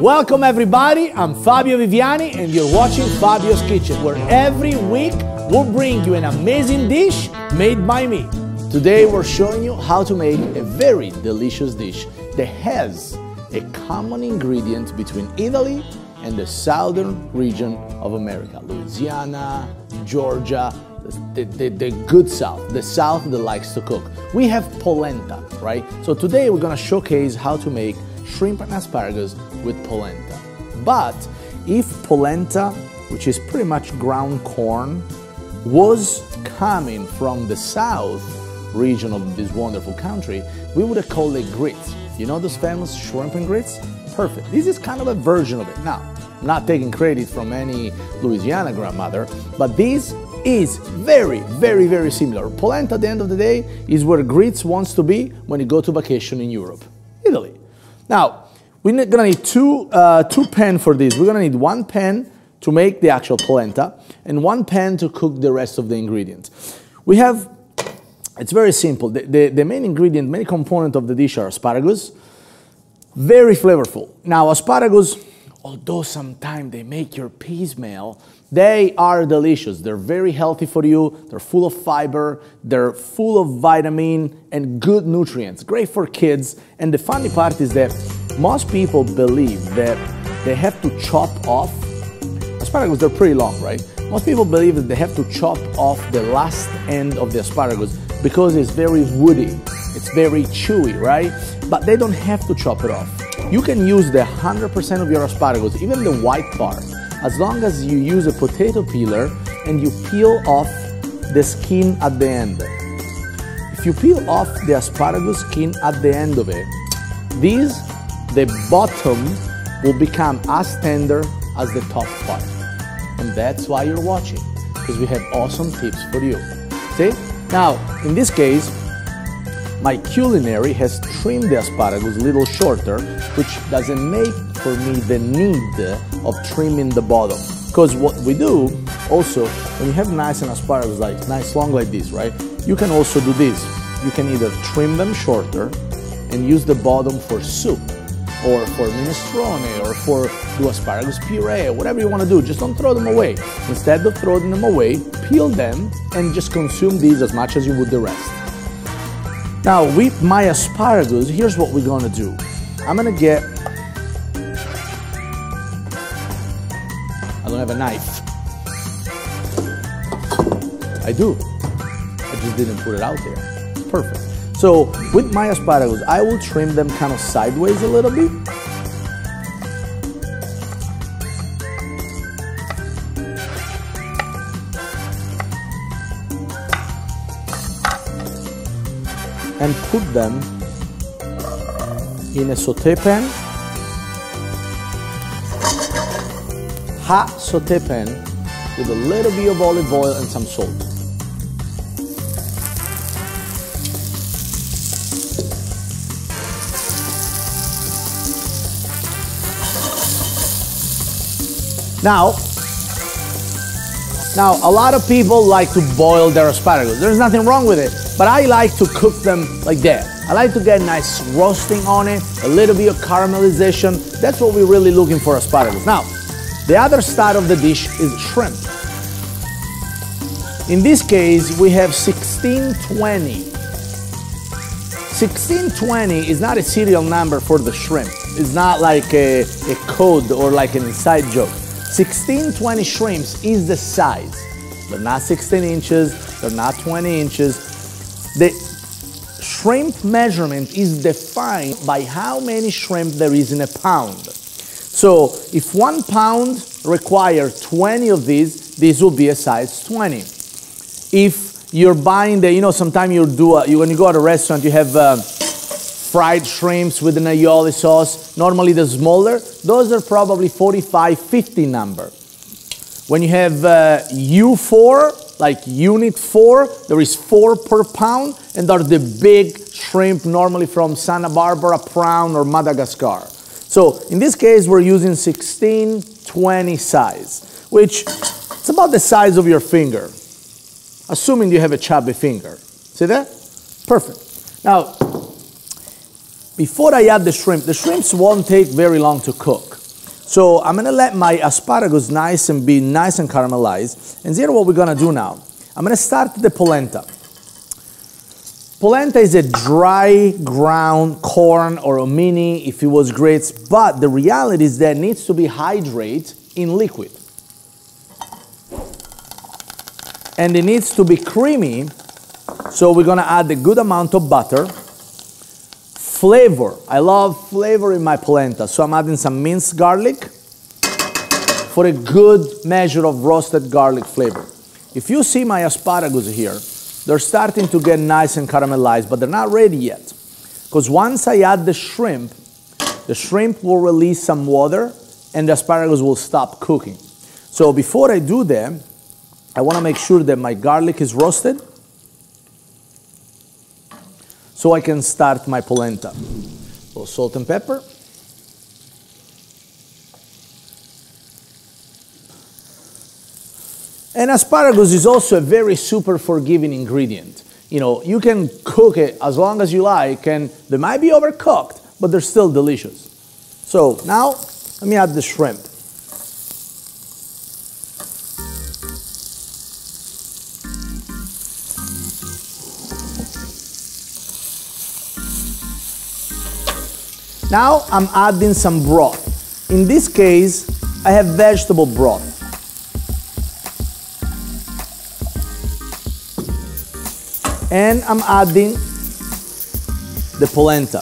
Welcome everybody, I'm Fabio Viviani and you're watching Fabio's Kitchen, where every week we'll bring you an amazing dish made by me. Today we're showing you how to make a very delicious dish that has a common ingredient between Italy and the southern region of America, Louisiana, Georgia, the good South, the South that likes to cook. We have polenta, right? So today we're gonna showcase how to make shrimp and asparagus with polenta. But if polenta, which is pretty much ground corn, was coming from the South region of this wonderful country, we would have called it grits. You know those famous shrimp and grits? Perfect. This is kind of a version of it. Now, I'm not taking credit from any Louisiana grandmother, but this is very, very, very similar. Polenta, at the end of the day, is where grits wants to be when you go to vacation in Europe, Italy. Now, we're gonna need two pans for this. We're gonna need one pan to make the actual polenta and one pan to cook the rest of the ingredients. We have, it's very simple. The main ingredient, main component of the dish are asparagus. Very flavorful. Now, asparagus, although sometimes they make your pee smell, they are delicious. They're very healthy for you. They're full of fiber. They're full of vitamin and good nutrients. Great for kids. And the funny part is that most people believe that they have to chop off. Asparagus, they're pretty long, right? Most people believe that they have to chop off the last end of the asparagus because it's very woody. It's very chewy, right? But they don't have to chop it off. You can use the 100% of your asparagus, even the white part, as long as you use a potato peeler and you peel off the skin at the end. If you peel off the asparagus skin at the end of it, the bottom will become as tender as the top part. And that's why you're watching, because we have awesome tips for you. See? Now, in this case, my culinary has trimmed the asparagus a little shorter, which doesn't make for me the need of trimming the bottom. Because what we do also, when you have nice and asparagus, like nice long like this, right? You can also do this. You can either trim them shorter and use the bottom for soup, or for minestrone, or for do asparagus puree, whatever you want to do. Just don't throw them away. Instead of throwing them away, peel them and just consume these as much as you would the rest. Now, with my asparagus, here's what we're gonna do. I'm gonna get, I don't have a knife. I do. I just didn't put it out there. It's perfect. So, with my asparagus, I will trim them kind of sideways a little bit. And put them in a sauté pan, hot sauté pan with a little bit of olive oil and some salt. Now, a lot of people like to boil their asparagus. There's nothing wrong with it, but I like to cook them like that. I like to get nice roasting on it, a little bit of caramelization. That's what we're really looking for asparagus. Now, the other side of the dish is shrimp. In this case, we have 1620. 1620 is not a serial number for the shrimp. It's not like a code or like an inside joke. 1620 shrimps is the size. They're not 16 inches, they're not 20 inches. The shrimp measurement is defined by how many shrimp there is in a pound. So if 1 pound requires 20 of these, this will be a size 20. If you're buying the, you know, sometimes you do, when you go to a restaurant, you have fried shrimps with an aioli sauce, normally the smaller, those are probably 45, 50 number. When you have U4, like unit 4, there is 4 per pound, and they're the big shrimp, normally from Santa Barbara, prawn, or Madagascar. So in this case, we're using 1620 size, which it's about the size of your finger, assuming you have a chubby finger. See that? Perfect. Now, before I add the shrimps won't take very long to cook. So I'm gonna let my asparagus be nice and caramelized. And here's what we're gonna do now. I'm gonna start the polenta. Polenta is a dry ground corn or a mini if it was grits, but the reality is that it needs to be hydrated in liquid. And it needs to be creamy, so we're gonna add a good amount of butter. Flavor, I love flavor in my polenta, so I'm adding some minced garlic for a good measure of roasted garlic flavor. If you see my asparagus here, they're starting to get nice and caramelized, but they're not ready yet. Because once I add the shrimp will release some water and the asparagus will stop cooking. So before I do that, I want to make sure that my garlic is roasted so I can start my polenta. A little salt and pepper. And asparagus is also a very super forgiving ingredient. You know, you can cook it as long as you like, and they might be overcooked, but they're still delicious. So now, let me add the shrimp. Now I'm adding some broth. In this case, I have vegetable broth. And I'm adding the polenta.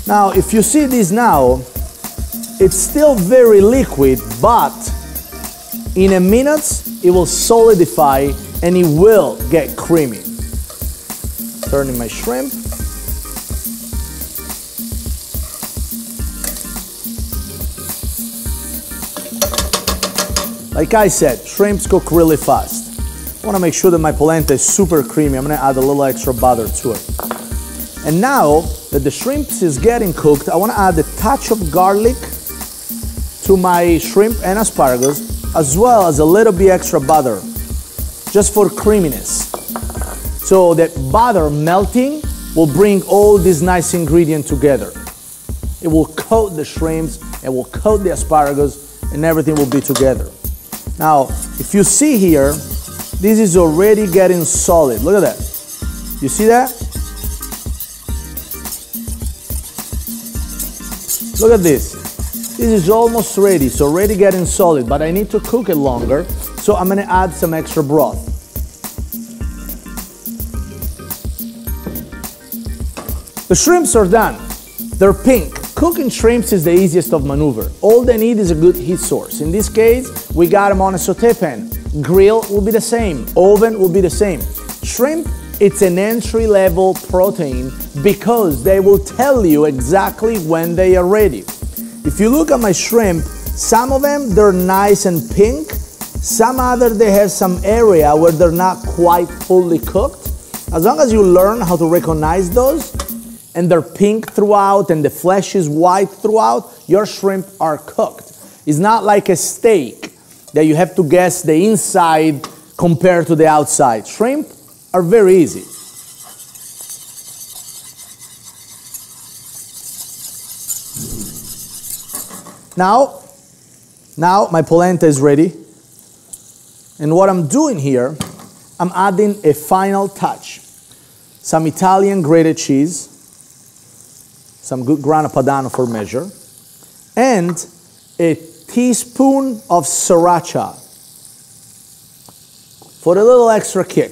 Now, if you see this now, it's still very liquid, but in a minute, it will solidify and it will get creamy. Turning my shrimp. Like I said, shrimps cook really fast. I want to make sure that my polenta is super creamy. I'm going to add a little extra butter to it. And now that the shrimps is getting cooked, I want to add a touch of garlic to my shrimp and asparagus, as well as a little bit extra butter, just for creaminess. So that butter melting will bring all these nice ingredients together. It will coat the shrimps, it will coat the asparagus, and everything will be together. Now, if you see here, this is already getting solid. Look at that. You see that? Look at this. This is almost ready. It's already getting solid, but I need to cook it longer, so I'm going to add some extra broth. The shrimps are done. They're pink. Cooking shrimps is the easiest of maneuver. All they need is a good heat source. In this case, we got them on a sauté pan. Grill will be the same. Oven will be the same. Shrimp, it's an entry-level protein because they will tell you exactly when they are ready. If you look at my shrimp, some of them, they're nice and pink. Some other, they have some area where they're not quite fully cooked. As long as you learn how to recognize those, and they're pink throughout and the flesh is white throughout, your shrimp are cooked. It's not like a steak that you have to guess the inside compared to the outside. Shrimp are very easy. Now my polenta is ready. And what I'm doing here, I'm adding a final touch. Some Italian grated cheese, some good grana padano for measure, and a teaspoon of sriracha for a little extra kick.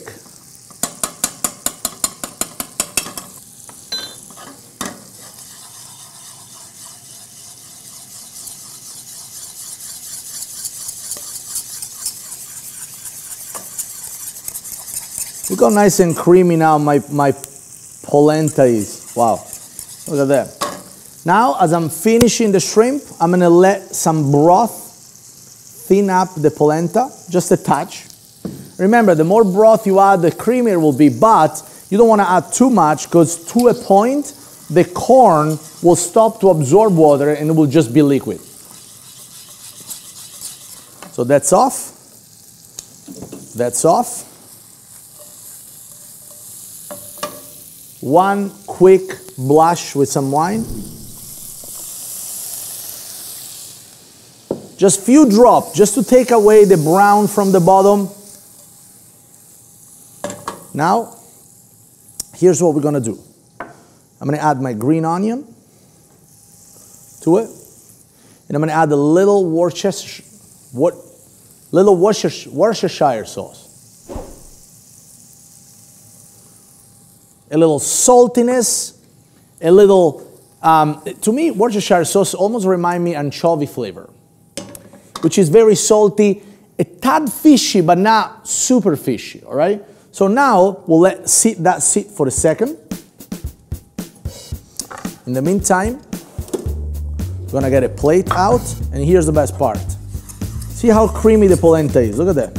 Look how nice and creamy now my polenta is. Wow. Look at that. Now, as I'm finishing the shrimp, I'm going to let some broth thin up the polenta, just a touch. Remember, the more broth you add, the creamier it will be, but you don't want to add too much because to a point, the corn will stop to absorb water and it will just be liquid. So that's off. That's off. one quick blush with some wine. Just few drops, just to take away the brown from the bottom. Now, here's what we're gonna do. I'm gonna add my green onion to it, and I'm gonna add a little Worcestershire sauce. A little saltiness, a little, to me, Worcestershire sauce almost reminds me anchovy flavor, which is very salty, a tad fishy, but not super fishy, all right? So now, we'll let that sit for a second. In the meantime, we're gonna get a plate out, and here's the best part. See how creamy the polenta is, look at that.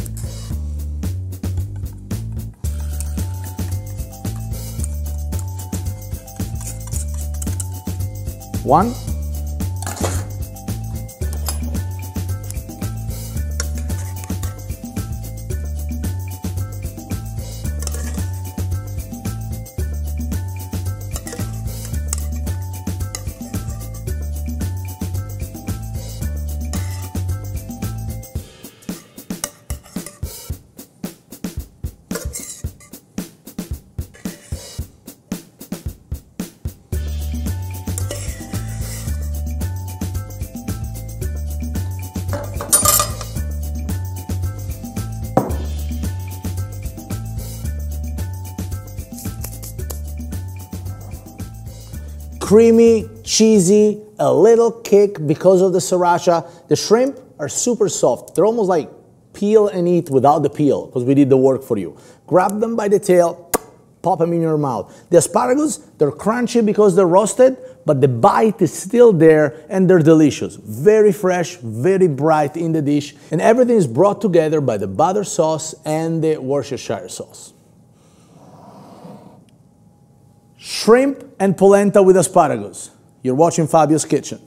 One. Creamy, cheesy, a little kick because of the sriracha. The shrimp are super soft. They're almost like peel and eat without the peel because we did the work for you. Grab them by the tail, pop them in your mouth. The asparagus, they're crunchy because they're roasted, but the bite is still there and they're delicious. Very fresh, very bright in the dish, and everything is brought together by the butter sauce and the Worcestershire sauce. Shrimp and polenta with asparagus. You're watching Fabio's Kitchen.